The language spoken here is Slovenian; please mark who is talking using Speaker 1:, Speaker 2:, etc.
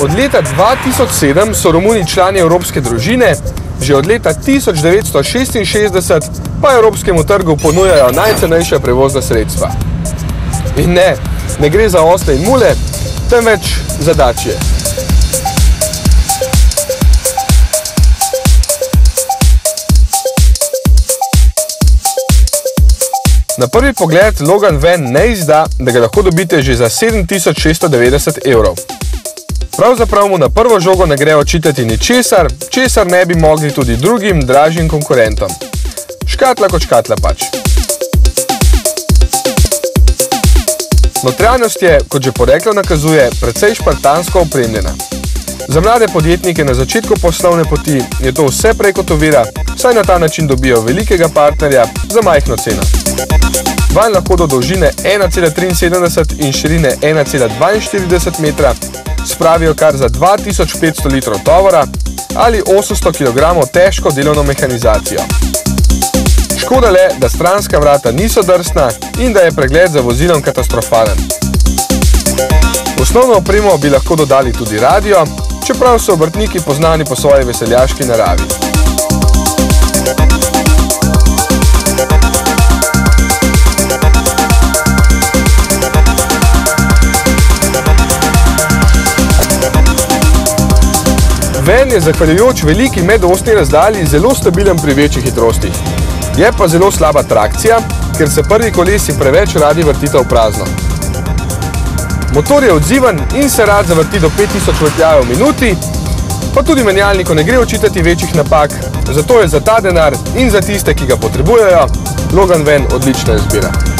Speaker 1: Od leta 2007 so Romuni člani evropske družine, že od leta 1966 pa evropskemu trgu ponujajo najcenejša prevozna sredstva. In ne gre za osle in mule, temveč za dačije. Na prvi pogled Logan Van ne izda, da ga lahko dobite že za 7690 evrov. Pravzaprav mu na prvo žogo ne gre očitati ničesar, česar ne bi mogli tudi drugim dražjim konkurentom. Škatla kot škatla pač. Notranjost je, kot že poreklo nakazuje, precej špartansko opremljena. Za mlade podjetnike na začetku poslovne poti je to vse prej kot ovira, saj na ta način dobijo velikega partnerja za majhno ceno. Vanj lahko do dolžine 1,73 in širine 1,42 metra spravijo kar za 2500 litrov tovora ali 800 kg težko delovno mehanizacijo. Škoda le, da stranska vrata niso drsna in da je pregled za vozilom katastrofalen. V osnovno opremo bi lahko dodali tudi radio, čeprav so obrtniki poznani po svoji veseljaški naravi. Van je zahvaljujoč veliki medosni razdalji zelo stabilen pri večjih hitrostih. Je pa zelo slaba trakcija, ker se prvi kolesi preveč radi vrtita v prazno. Motor je odziven in se rad zavrti do 5000 vrtljajev v minuti, pa tudi menjalniku ne gre očitati večjih napak, zato je za ta denar in za tiste, ki ga potrebujejo, Logan Van odlična izbira.